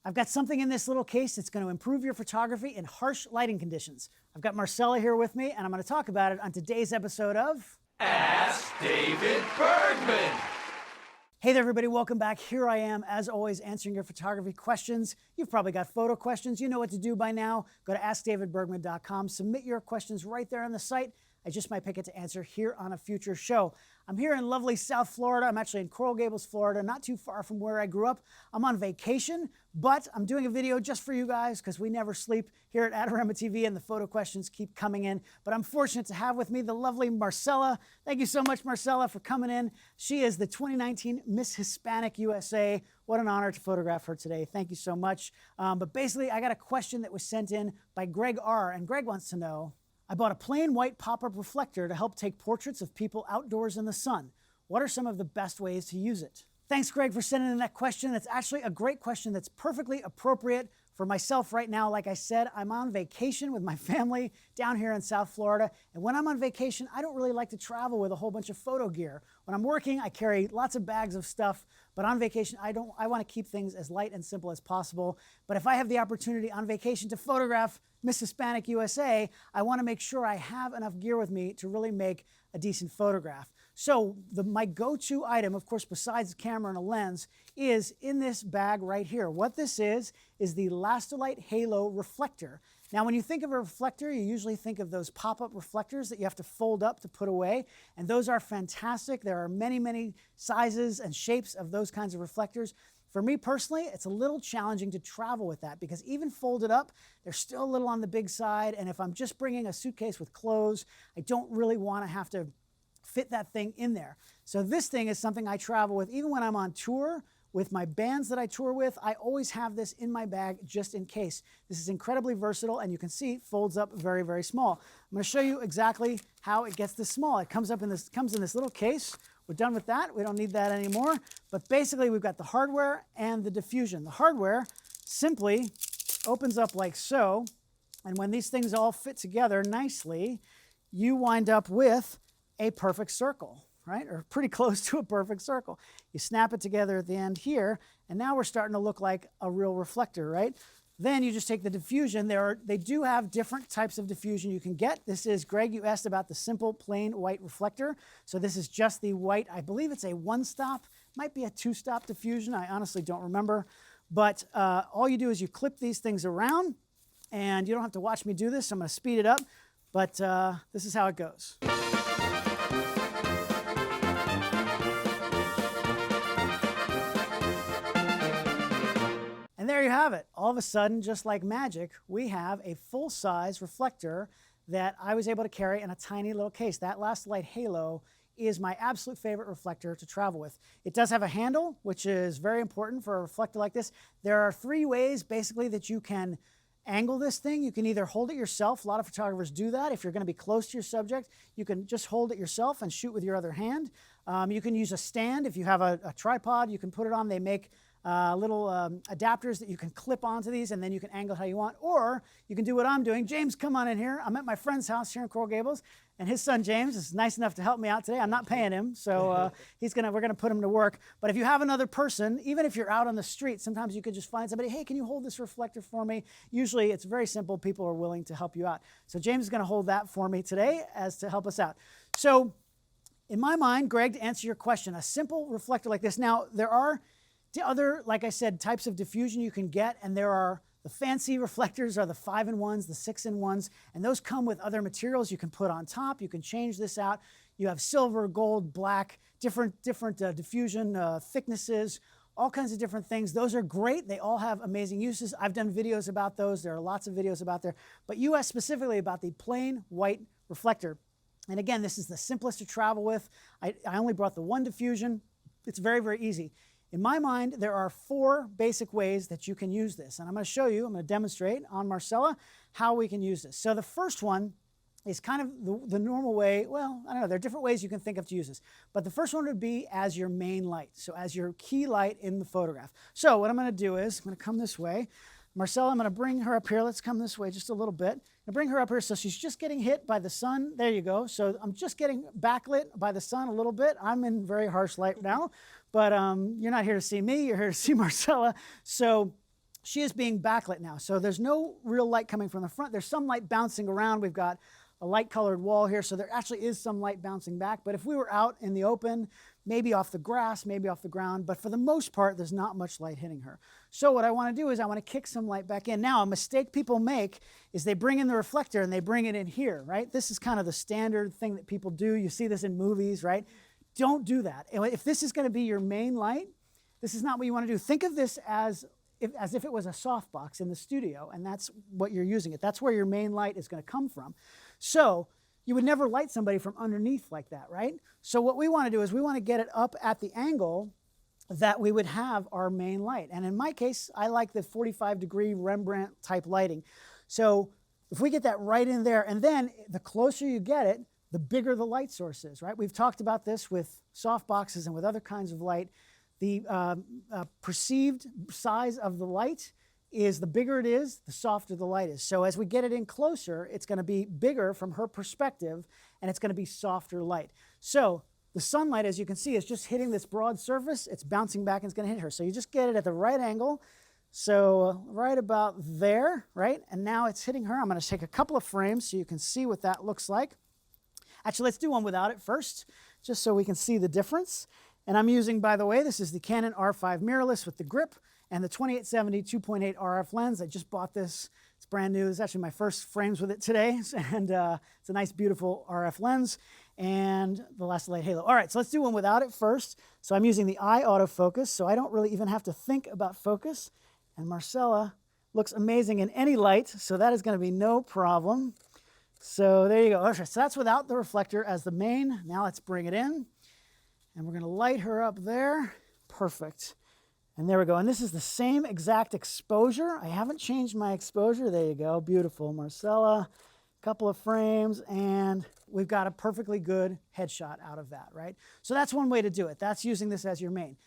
I've got something in this little case that's going to improve your photography in harsh lighting conditions. I've got Marcella here with me, and I'm going to talk about it on today's episode of Ask David Bergman. Hey there, everybody. Welcome back. Here I am, as always, answering your photography questions. You've probably got photo questions. You know what to do by now. Go to AskDavidBergman.com. Submit your questions right there on the site. I just might pick it to answer here on a future show. I'm here in lovely South Florida. I'm actually in Coral Gables, Florida, not too far from where I grew up. I'm on vacation, but I'm doing a video just for you guys because we never sleep here at Adorama TV and the photo questions keep coming in. But I'm fortunate to have with me the lovely Marcella. Thank you so much, Marcella, for coming in. She is the 2019 Miss Hispanic USA. What an honor to photograph her today. Thank you so much. But basically, I got a question that was sent in by Greg R. And Greg wants to know, I bought a plain white pop-up reflector to help take portraits of people outdoors in the sun. What are some of the best ways to use it? Thanks, Greg, for sending in that question. It's actually a great question that's perfectly appropriate for myself right now. Like I said, I'm on vacation with my family down here in South Florida. And when I'm on vacation, I don't really like to travel with a whole bunch of photo gear. When I'm working, I carry lots of bags of stuff. But on vacation, I want to keep things as light and simple as possible. But if I have the opportunity on vacation to photograph Miss Hispanic USA, I want to make sure I have enough gear with me to really make a decent photograph. So my go-to item, of course, besides the camera and a lens, is in this bag right here. What this is the Lastolite Halo reflector. Now, when you think of a reflector, you usually think of those pop-up reflectors that you have to fold up to put away, and those are fantastic. There are many, many sizes and shapes of those kinds of reflectors. For me personally, it's a little challenging to travel with that because even folded up, they're still a little on the big side, and if I'm just bringing a suitcase with clothes, I don't really want to have to fit that thing in there. So this thing is something I travel with even when I'm on tour. With my bands that I tour with, I always have this in my bag just in case. This is incredibly versatile, and you can see it folds up very, very small. I'm going to show you exactly how it gets this small. It comes in this little case. We're done with that. We don't need that anymore. But basically, we've got the hardware and the diffusion. The hardware simply opens up like so, and when these things all fit together nicely, you wind up with a perfect circle. Right? Or pretty close to a perfect circle. You snap it together at the end here, and now we're starting to look like a real reflector, right? Then you just take the diffusion. They do have different types of diffusion you can get. This is, Greg, you asked about the simple plain white reflector. So this is just the white. I believe it's a one-stop, might be a two-stop diffusion. I honestly don't remember. But all you do is you clip these things around, and you don't have to watch me do this. I'm going to speed it up, but this is how it goes. And there you have it. All of a sudden, just like magic, we have a full-size reflector that I was able to carry in a tiny little case. That Lastolite Halo is my absolute favorite reflector to travel with. It does have a handle, which is very important for a reflector like this. There are three ways, basically, that you can angle this thing. You can either hold it yourself. A lot of photographers do that. If you're going to be close to your subject, you can just hold it yourself and shoot with your other hand. You can use a stand. If you have a tripod, you can put it on. They make little adapters that you can clip onto these, and then you can angle how you want. Or you can do what I'm doing. James, come on in here. I'm at my friend's house here in Coral Gables, and his son James is nice enough to help me out today. I'm not paying him, so we're gonna put him to work. But if you have another person, even if you're out on the street, sometimes you could just find somebody, hey, can you hold this reflector for me? Usually it's very simple. People are willing to help you out. So James is gonna hold that for me today as to help us out. So in my mind, Greg, to answer your question, a simple reflector like this. Now, there are other, like I said, types of diffusion you can get, and there are the fancy reflectors are the 5-in-1s, the 6-in-1s, and those come with other materials you can put on top. You can change this out. You have silver, gold, black, different diffusion thicknesses, all kinds of different things. Those are great. They all have amazing uses. I've done videos about those. There are lots of videos about there. But you asked specifically about the plain white reflector. And again, this is the simplest to travel with. I only brought the one diffusion. It's very, very easy. In my mind, there are 4 basic ways that you can use this. And I'm going to show you, I'm going to demonstrate on Marcella how we can use this. So the first one is kind of the normal way. Well, I don't know. There are different ways you can think of to use this. But the first one would be as your main light. So as your key light in the photograph. So what I'm going to do is I'm going to come this way. Marcella, I'm going to bring her up here. Let's come this way just a little bit. I bring her up here so she's just getting hit by the sun. There you go. So I'm just getting backlit by the sun a little bit. I'm in very harsh light now, but you're not here to see me. You're here to see Marcella. So she is being backlit now. So there's no real light coming from the front. There's some light bouncing around. We've got a light colored wall here, so there actually is some light bouncing back. But if we were out in the open, maybe off the grass, maybe off the ground, but for the most part, there's not much light hitting her. So what I want to do is I want to kick some light back in. Now, a mistake people make is they bring in the reflector and they bring it in here, right? This is kind of the standard thing that people do. You see this in movies, right? Don't do that. If this is going to be your main light, this is not what you want to do. Think of this as if it was a softbox in the studio, and that's what you're using it. That's where your main light is going to come from. So you would never light somebody from underneath like that, right? So what we want to do is we want to get it up at the angle that we would have our main light. And in my case, I like the 45-degree Rembrandt type lighting. So if we get that right in there, and then the closer you get it, the bigger the light source is, right? We've talked about this with softboxes and with other kinds of light. The perceived size of the light is the bigger it is, the softer the light is. So as we get it in closer, it's going to be bigger from her perspective, and it's going to be softer light. So the sunlight, as you can see, is just hitting this broad surface. It's bouncing back and it's going to hit her. So you just get it at the right angle. So right about there, right? And now it's hitting her. I'm going to take a couple of frames so you can see what that looks like. Actually, let's do one without it first, just so we can see the difference. And I'm using, by the way, this is the Canon R5 Mirrorless with the grip and the 2870 2.8 RF lens. I just bought this. It's brand new. It's actually my first frames with it today. And it's a nice, beautiful RF lens and the Lastolite Halo. All right, so let's do one without it first. So I'm using the eye autofocus, so I don't really even have to think about focus. And Marcella looks amazing in any light, so that is going to be no problem. So there you go. Okay, so that's without the reflector as the main. Now let's bring it in. And we're going to light her up there. Perfect. And there we go. And this is the same exact exposure. I haven't changed my exposure. There you go. Beautiful. Marcella, a couple of frames, and we've got a perfectly good headshot out of that, right? So that's one way to do it. That's using this as your main.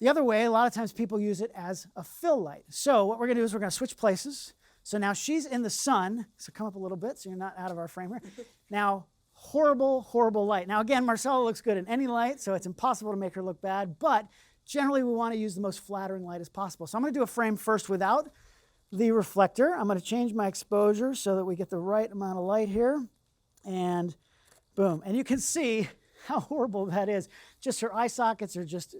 The other way, a lot of times people use it as a fill light. So what we're going to do is we're going to switch places. So now she's in the sun. So come up a little bit so you're not out of our frame here. Now, horrible, horrible light. Now again, Marcella looks good in any light, so it's impossible to make her look bad, but generally we want to use the most flattering light as possible. So I'm going to do a frame first without the reflector. I'm going to change my exposure so that we get the right amount of light here, and boom. And you can see how horrible that is. Just her eye sockets are just,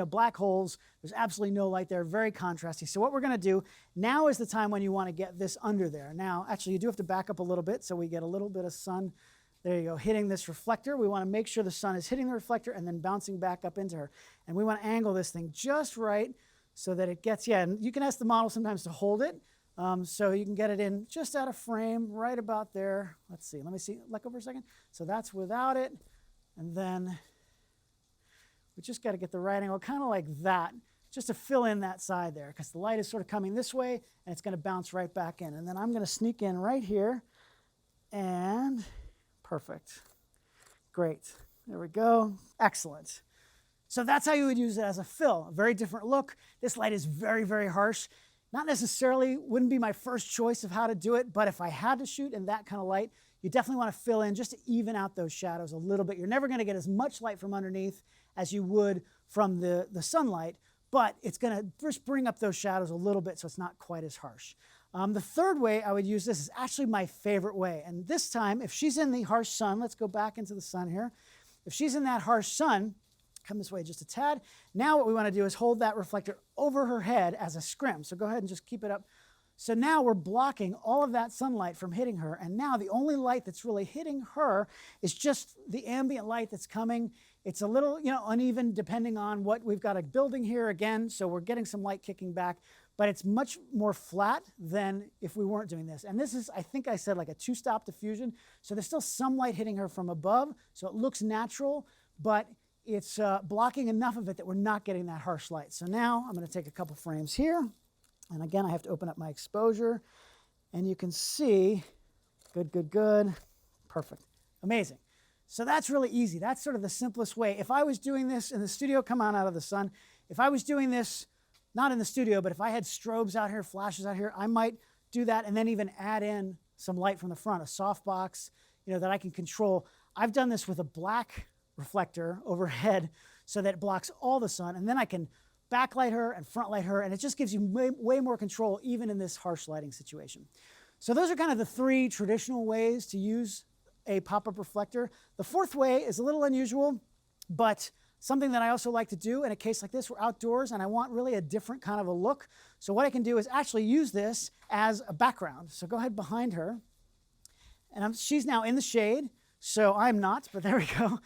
black holes. There's absolutely no light there, very contrasty. So what we're going to do, now is the time when you want to get this under there. Now, actually, you do have to back up a little bit so we get a little bit of sun. There you go, hitting this reflector. We want to make sure the sun is hitting the reflector and then bouncing back up into her. And we want to angle this thing just right so that it gets, and you can ask the model sometimes to hold it so you can get it in just out of frame, right about there. Let's see, let me see, let go for a second. So that's without it. And then we just got to get the right angle, kind of like that, just to fill in that side there, because the light is sort of coming this way and it's going to bounce right back in. And then I'm going to sneak in right here and perfect. Great. There we go. Excellent. So that's how you would use it as a fill. A very different look. This light is very, very harsh. Not necessarily, wouldn't be my first choice of how to do it, but if I had to shoot in that kind of light, you definitely want to fill in just to even out those shadows a little bit. You're never going to get as much light from underneath as you would from the sunlight, but it's going to just bring up those shadows a little bit so it's not quite as harsh. The third way I would use this is actually my favorite way. And this time, if she's in the harsh sun, let's go back into the sun here. If she's in that harsh sun, come this way just a tad. Now what we want to do is hold that reflector over her head as a scrim. So go ahead and just keep it up. So now we're blocking all of that sunlight from hitting her. And now the only light that's really hitting her is just the ambient light that's coming. It's a little, uneven depending on what we've got a building here again. So we're getting some light kicking back. But it's much more flat than if we weren't doing this. And this is, I think I said, like a two-stop diffusion. So there's still some light hitting her from above, so it looks natural, but it's blocking enough of it that we're not getting that harsh light. So now I'm going to take a couple frames here. And again, I have to open up my exposure. And you can see, good, good, good. Perfect. Amazing. So that's really easy. That's sort of the simplest way. If I was doing this in the studio, come on out of the sun. If I was doing this not in the studio, but if I had strobes out here, flashes out here, I might do that and then even add in some light from the front, a softbox, that I can control. I've done this with a black reflector overhead so that it blocks all the sun, and then I can backlight her and front light her, and it just gives you way more control even in this harsh lighting situation. So those are kind of the 3 traditional ways to use a pop-up reflector. The 4th way is a little unusual, but something that I also like to do in a case like this. We're outdoors and I want really a different kind of a look. So what I can do is actually use this as a background. So go ahead behind her. And she's now in the shade. So I'm not, but there we go.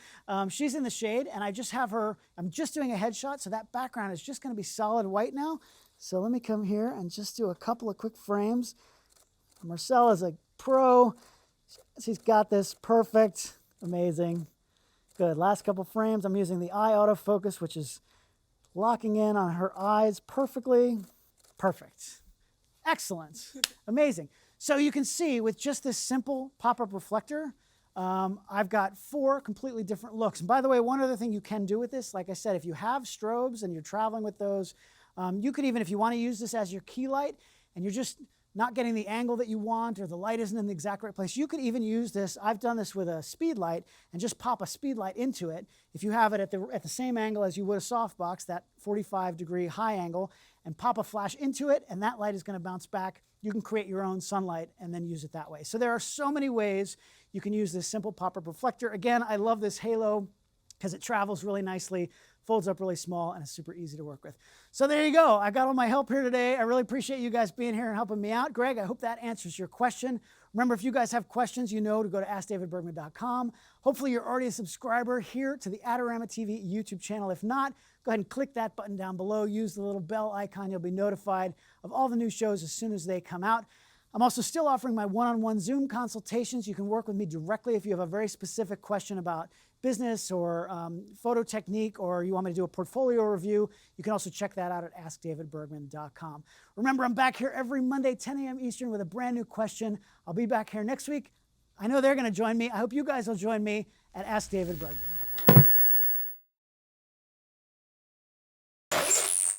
She's in the shade and I just have her, I'm just doing a headshot. So that background is just going to be solid white now. So let me come here and just do a couple of quick frames. Marcel is a pro. She's got this perfect, amazing. Good, last couple frames. I'm using the eye autofocus, which is locking in on her eyes perfectly. Perfect. Excellent. Amazing. So you can see with just this simple pop-up reflector, I've got 4 completely different looks. And by the way, one other thing you can do with this, like I said, if you have strobes and you're traveling with those, you could even, if you want to use this as your key light and you're just not getting the angle that you want or the light isn't in the exact right place, you could even use this. I've done this with a speed light and just pop a speed light into it. If you have it at the same angle as you would a softbox, that 45-degree high angle, and pop a flash into it, and that light is going to bounce back. You can create your own sunlight and then use it that way. So there are so many ways you can use this simple pop-up reflector. Again, I love this halo because it travels really nicely, folds up really small, and it's super easy to work with. So there you go. I got all my help here today. I really appreciate you guys being here and helping me out. Greg, I hope that answers your question. Remember, if you guys have questions, you know to go to AskDavidBergman.com. Hopefully you're already a subscriber here to the Adorama TV YouTube channel. If not, go ahead and click that button down below. Use the little bell icon. You'll be notified of all the new shows as soon as they come out. I'm also still offering my one-on-one Zoom consultations. You can work with me directly if you have a very specific question about business or photo technique, or you want me to do a portfolio review. You can also check that out at AskDavidBergman.com. Remember, I'm back here every Monday, 10 a.m. Eastern with a brand new question. I'll be back here next week. I know they're going to join me. I hope you guys will join me at Ask David Bergman.